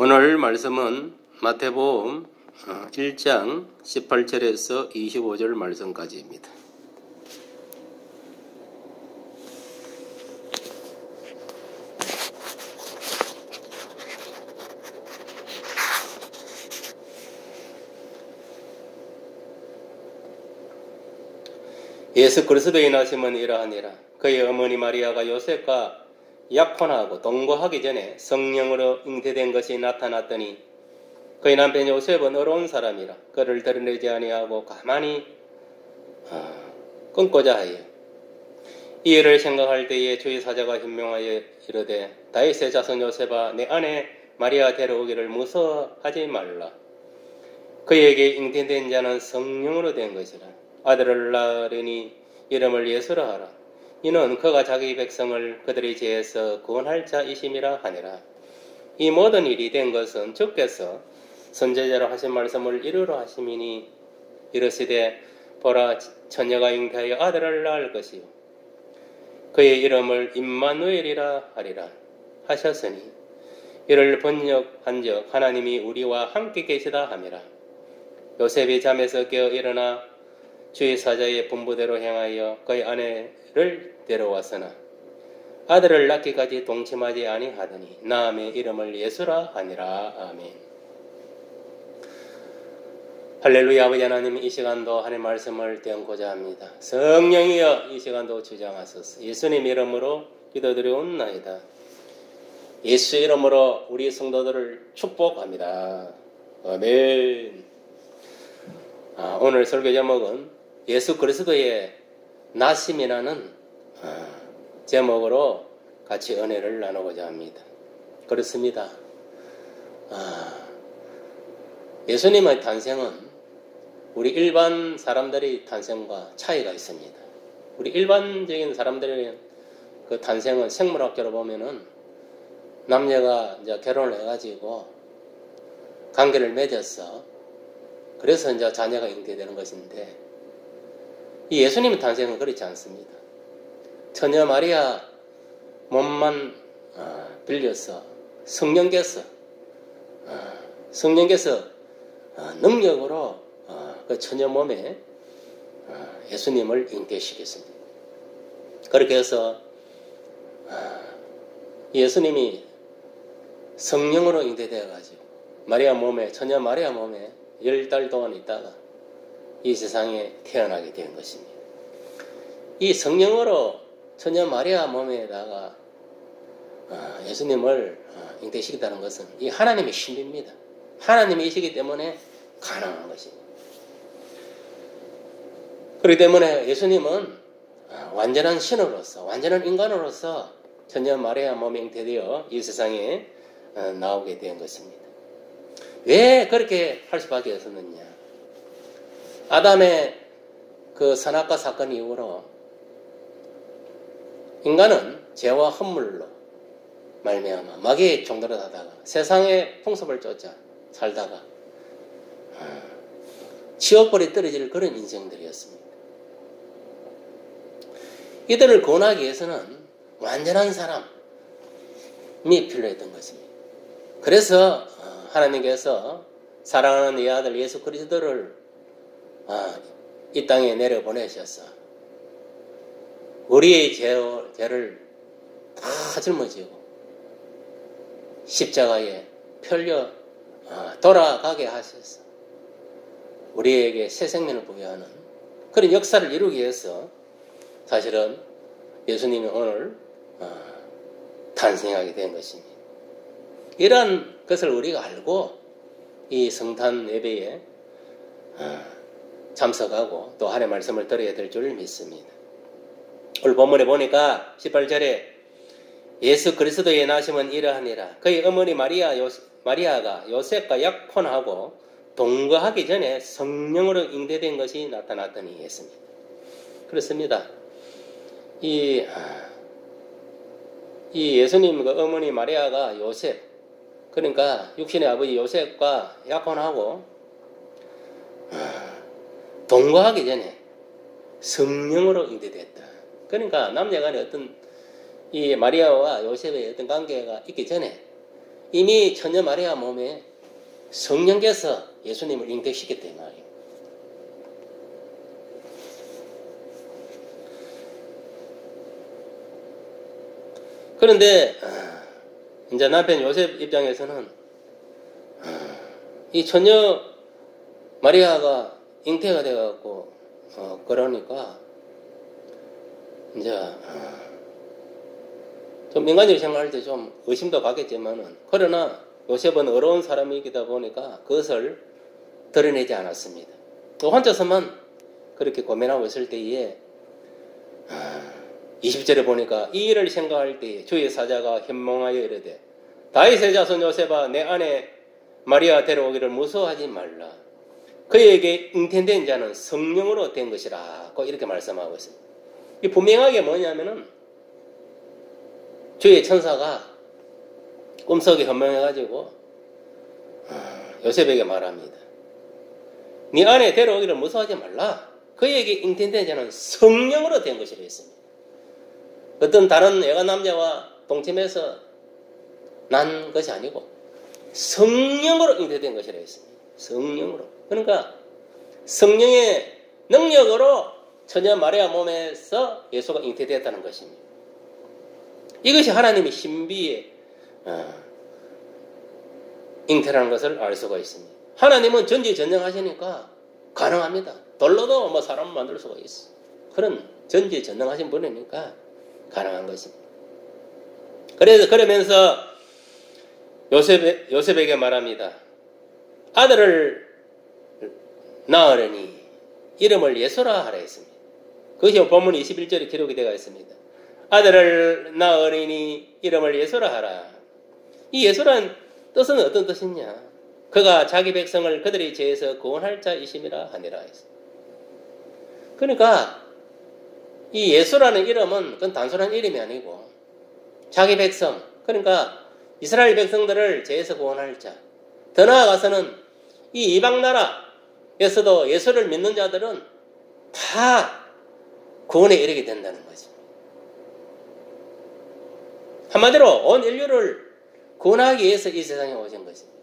오늘 말씀은 마태복음 1장 18절에서 25절 말씀까지입니다. 예수 그리스도의 나심은 이러하니라. 그의 어머니 마리아가 요셉과 약혼하고 동거하기 전에 성령으로 잉태된 것이 나타났더니 그의 남편 요셉은 어려운 사람이라 그를 드러내지 아니하고 가만히 끊고자 하여 이 일을 생각할 때에 주의 사자가 현명하여 이르되 다윗의 자손 요셉아 내 아내 마리아 데려오기를 무서워하지 말라. 그에게 잉태된 자는 성령으로 된 것이라. 아들을 낳으려니 이름을 예수라 하라. 이는 그가 자기 백성을 그들의 죄에서 구원할 자이심이라 하니라. 이 모든 일이 된 것은 주께서 선지자로 하신 말씀을 이루려 하심이니 이르시되 보라 처녀가 잉태하여 아들을 낳을 것이요 그의 이름을 임마누엘이라 하리라 하셨으니 이를 번역한즉 하나님이 우리와 함께 계시다 함이라. 요셉이 잠에서 깨어 일어나 주의 사자의 분부대로 행하여 그의 아내를 데려왔으나 아들을 낳기까지 동침하지 아니하더니 낳음의 이름을 예수라 하니라. 아멘. 할렐루야. 아버지 하나님, 이 시간도 하나님의 말씀을 떼어보자 합니다. 성령이여 이 시간도 주장하소서. 예수님 이름으로 기도드리옵나이다. 예수 이름으로 우리 성도들을 축복합니다. 아멘. 오늘 설교 제목은 예수 그리스도의 나심이라는 제목으로 같이 은혜를 나누고자 합니다. 그렇습니다. 예수님의 탄생은 우리 일반 사람들의 탄생과 차이가 있습니다. 우리 일반적인 사람들의 그 탄생은 생물학적으로 보면은 남녀가 이제 결혼을 해가지고 관계를 맺어서 그래서 이제 자녀가 잉태되는 것인데 이 예수님의 탄생은 그렇지 않습니다. 처녀 마리아 몸만 빌려서 성령께서 능력으로 그 처녀 몸에 예수님을 잉태시켰습니다. 그렇게 해서 예수님이 성령으로 잉태되어가지고 처녀 마리아 몸에 10달 동안 있다가 이 세상에 태어나게 된 것입니다. 이 성령으로 처녀 마리아 몸에다가 예수님을 잉태시켰다는 것은 이 하나님의 신비입니다. 하나님이시기 때문에 가능한 것입니다. 그렇기 때문에 예수님은 완전한 신으로서 완전한 인간으로서 처녀 마리아 몸에 잉태되어 이 세상에 나오게 된 것입니다. 왜 그렇게 할 수밖에 없었느냐? 아담의 그 선악과 사건 이후로 인간은 죄와 헛물로 말미암아 마귀의 종도로 하다가 세상의 풍습을 쫓아 살다가 지옥불에 떨어질 그런 인생들이었습니다. 이들을 구원하기 위해서는 완전한 사람이 필요했던 것입니다. 그래서 하나님께서 사랑하는 이 아들 예수 그리스도를 이 땅에 내려보내셔서 우리의 죄를 다 짊어지고 십자가에 펴려 돌아가게 하셔서 우리에게 새 생명을 부여하는 그런 역사를 이루기 위해서 사실은 예수님이 오늘 탄생하게 된 것입니다. 이러한 것을 우리가 알고 이 성탄 예배에 참석하고 또 하나님의 말씀을 들어야 될 줄 믿습니다. 오늘 본문에 보니까 18절에 예수 그리스도의 나심은 이러하니라. 그의 어머니 마리아가 요셉과 약혼하고 동거하기 전에 성령으로 잉태된 것이 나타났더니 했습니다. 그렇습니다. 이 예수님 그 어머니 마리아가 요셉, 그러니까 육신의 아버지 요셉과 약혼하고 동거하기 전에 성령으로 잉태됐다. 그러니까 남녀간의 어떤 이 마리아와 요셉의 어떤 관계가 있기 전에 이미 처녀 마리아 몸에 성령께서 예수님을 잉태시켰단 말이에요. 그런데 이제 남편 요셉 입장에서는 이 처녀 마리아가 잉태가 돼갖고 그러니까 이제 좀 인간적으로 생각할 때 좀 의심도 가겠지만은 그러나 요셉은 어려운 사람이기다 보니까 그것을 드러내지 않았습니다. 또 혼자서만 그렇게 고민하고 있을 때에 20절에 보니까 이 일을 생각할 때에 주의 사자가 현몽하여 이르되 다윗의 자손 요셉아 내 아내 마리아 데려오기를 무서워하지 말라. 그에게 잉태된 자는 성령으로 된 것이라고 이렇게 말씀하고 있습니다. 이 분명하게 뭐냐면은 주의 천사가 꿈속에 현몽해가지고 요셉에게 말합니다. 네 아내 데려오기를 무서워하지 말라. 그에게 잉태된 자는 성령으로 된 것이라 했습니다. 어떤 다른 애가 남자와 동침해서 난 것이 아니고 성령으로 잉태된 것이라 했습니다. 성령으로. 그러니까 성령의 능력으로 처녀 마리아 몸에서 예수가 잉태되었다는 것입니다. 이것이 하나님의 신비의 잉태라는 것을 알 수가 있습니다. 하나님은 전지전능하시니까 가능합니다. 돌로도 뭐 사람을 만들 수가 있어. 그런 전지전능하신 분이니까 가능한 것입니다. 그러면서 요셉에게 말합니다. 아들을 낳으려니 이름을 예수라 하라 했습니다. 그것이 본문 21절에 기록이 되어 있습니다. 아들을 낳으리니 이름을 예수라 하라. 이 예수란 뜻은 어떤 뜻이냐? 그가 자기 백성을 그들의 죄에서 구원할 자이심이라 하니라 했습니다. 그러니까 이 예수라는 이름은 그건 단순한 이름이 아니고 자기 백성, 그러니까 이스라엘 백성들을 죄에서 구원할 자. 더 나아가서는 이 이방 나라에서도 예수를 믿는 자들은 다 구원에 이르게 된다는 거죠. 한마디로 온 인류를 구원하기 위해서 이 세상에 오신 것입니다.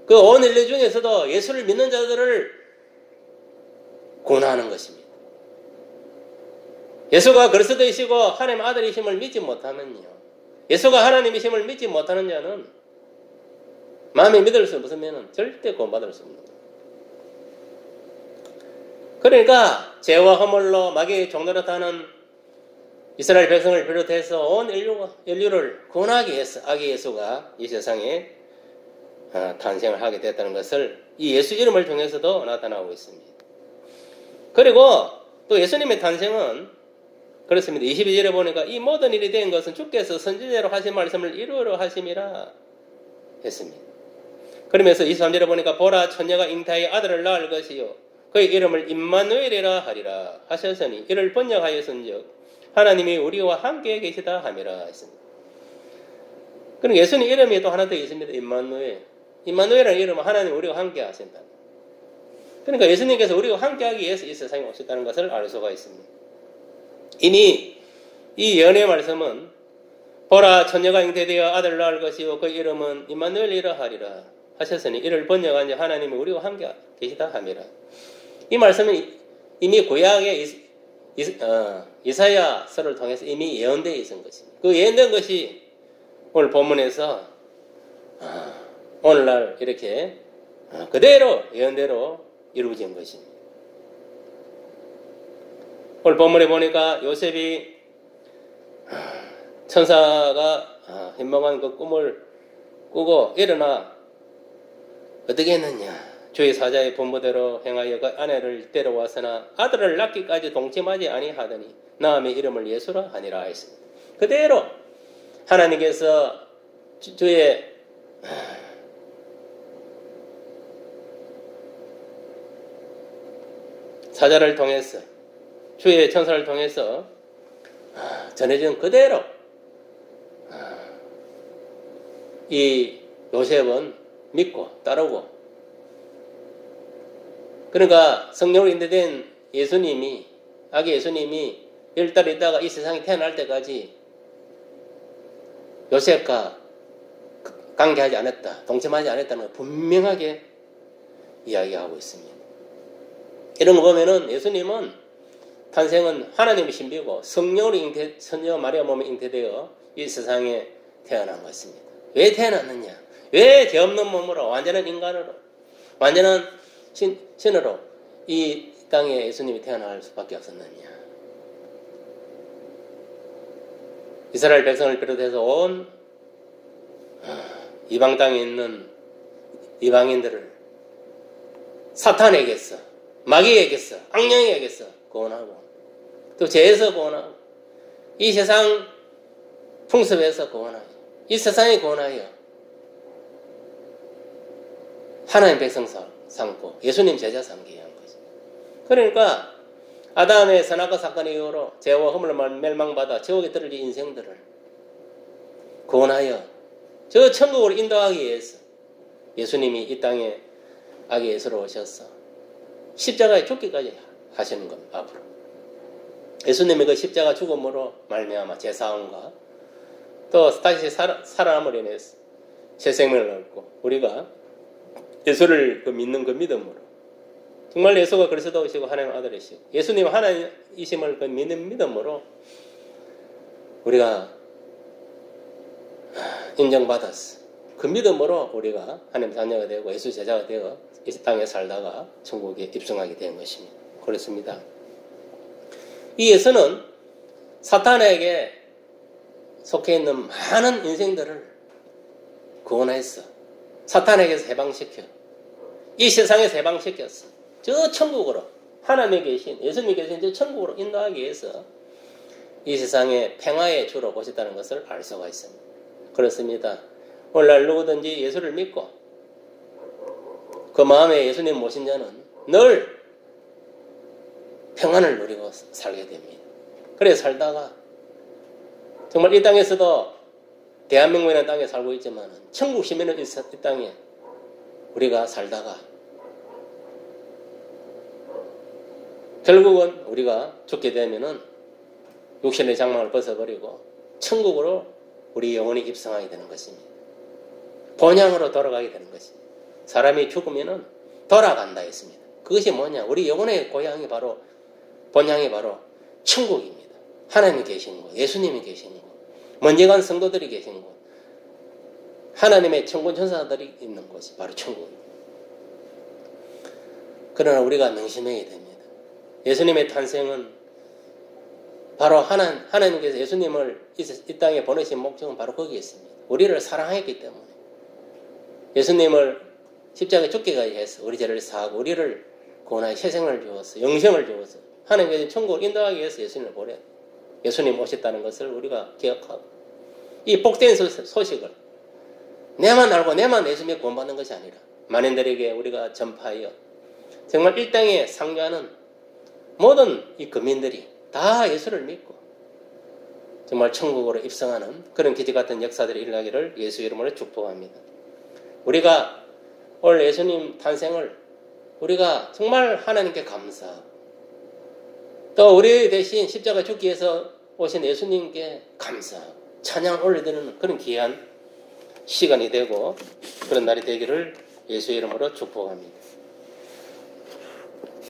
그 온 인류 중에서도 예수를 믿는 자들을 구원하는 것입니다. 예수가 그리스도이시고 하나님 아들이심을 믿지 못하면요. 예수가 하나님이심을 믿지 못하는 자는 마음에 믿을 수 없으면 절대 구원받을 수 없는 거예요. 그러니까 죄와 허물로 마귀의 종노릇하는 이스라엘 백성을 비롯해서 온 인류를 구원하기 위해서 아기 예수가 이 세상에 탄생을 하게 됐다는 것을 이 예수 이름을 통해서도 나타나고 있습니다. 그리고 또 예수님의 탄생은 그렇습니다. 22절에 보니까 이 모든 일이 된 것은 주께서 선지자로 하신 말씀을 이루려 하심이라 했습니다. 그러면서 23절에 보니까 보라 처녀가 잉태하여 아들을 낳을 것이요 그의 이름을 임마누엘이라 하리라 하셨으니 이를 번역하였은즉 하나님이 우리와 함께 계시다 함이라 했습니다. 그럼 예수님 이름이 또 하나 더 있습니다. 임마누엘. 임마누엘이라는 이름은 하나님 우리와 함께 하신다. 그러니까 예수님께서 우리와 함께 하기 위해서 이 세상에 오셨다는 것을 알 수가 있습니다. 이미 이 예언의 말씀은 보라 처녀가 잉태되어 아들을 낳을 것이요 그 이름은 임마누엘이라 하리라 하셨으니 이를 번역한 자 하나님이 우리와 함께 계시다 함이라. 이 말씀은 이미 구약의 이사야서를 통해서 이미 예언되어 있은 것입니다. 그 예언된 것이 오늘 본문에서 오늘날 이렇게 그대로 예언대로 이루어진 것입니다. 오늘 본문에 보니까 요셉이 천사가 현몽한 그 꿈을 꾸고 일어나 어떻게 했느냐. 주의 사자의 본보대로 행하여 그 아내를 데려왔으나 아들을 낳기까지 동침하지 아니하더니 낳음의 이름을 예수라 하니라 했습니다. 그대로 하나님께서 주의 사자를 통해서 주의 천사를 통해서 전해진 그대로 이 요셉은 믿고 따르고 그러니까 성령으로 인도된 예수님이 아기 예수님이 10달 있다가 이 세상에 태어날 때까지 요셉과 관계하지 않았다, 동참하지 않았다는 걸 분명하게 이야기하고 있습니다. 이런 거 보면은 예수님은 탄생은 하나님의 신비고 성령으로 선녀 마리아 몸에 잉태되어 이 세상에 태어난 것입니다. 왜 태어났느냐? 왜 죄 없는 몸으로 완전한 인간으로 완전한 신으로 이 땅에 예수님이 태어날 수밖에 없었느냐? 이스라엘 백성을 비롯해서 온 이방 땅에 있는 이방인들을 사탄에게서, 마귀에게서, 악령에게서 구원하고 또 죄에서 구원하고 이 세상 풍습에서 구원하여 이 세상에 구원하여 하나님 백성 삼고 예수님 제자 삼게 한 거죠. 그러니까 아담의 선악과 사건 이후로 죄와 허물로 멸망받아 지옥에 떨어진 인생들을 구원하여 저 천국으로 인도하기 위해서 예수님이 이 땅에 악의 예수로 오셔서 십자가에 죽기까지 하시는 겁니다. 앞으로 예수님의 그 십자가 죽음으로 말미암아 제사함과 또 다시 살아남으로 인해서 새 생명을 얻고 우리가 예수를 믿는 그 믿음으로 정말 예수가 그리스도이시고 하나님 아들이시고 예수님 하나님이심을 믿는 믿음으로 우리가 인정받았어. 그 믿음으로 우리가 하나님 자녀가 되고 예수 제자가 되어 이 땅에 살다가 천국에 입성하게 된 것입니다. 그렇습니다. 이 예수는 사탄에게 속해 있는 많은 인생들을 구원했어. 사탄에게서 해방시켜 이 세상에서 해방시켰어. 저 천국으로 하나님이 계신 예수님이 계신 저 천국으로 인도하기 위해서 이 세상에 평화의 주로 오셨다는 것을 알 수가 있습니다. 그렇습니다. 오늘날 누구든지 예수를 믿고 그 마음에 예수님 모신 자는 늘 평안을 누리고 살게 됩니다. 그래 살다가 정말 이 땅에서도 대한민국이라는 땅에 살고 있지만 천국 시민은 이 땅에 우리가 살다가 결국은 우리가 죽게 되면은 육신의 장막을 벗어버리고 천국으로 우리 영혼이 입성하게 되는 것입니다. 본향으로 돌아가게 되는 것입니다. 사람이 죽으면은 돌아간다 했습니다. 그것이 뭐냐? 우리 영혼의 고향이 바로 본향이 바로 천국입니다. 하나님이 계신 곳, 예수님이 계신 곳, 먼저 간 성도들이 계신 곳, 하나님의 천군 천사들이 있는 곳이 바로 천국입니다. 그러나 우리가 명심해야 됩니다. 예수님의 탄생은 바로 하나님께서 예수님을 이 땅에 보내신 목적은 바로 거기에 있습니다. 우리를 사랑했기 때문에 예수님을 십자가에 죽기까지 해서 우리 죄를 사하고 우리를 구원하여 새생을 주어서 영생을 주어서 하나님께서 천국을 인도하기 위해서 예수님을 보내 예수님 오셨다는 것을 우리가 기억하고 이 복된 소식을 내만 알고 내만 예수님의 구원받는 것이 아니라 만인들에게 우리가 전파하여 정말 이 땅에 상주하는 모든 이 거민들이 다 예수를 믿고 정말 천국으로 입성하는 그런 기적 같은 역사들이 일어나기를 예수 이름으로 축복합니다. 우리가 올 예수님 탄생을 우리가 정말 하나님께 감사하고 또 우리 대신 십자가 죽기 위해서 오신 예수님께 감사하고 찬양을 올려드리는 그런 귀한 시간이 되고 그런 날이 되기를 예수 이름으로 축복합니다.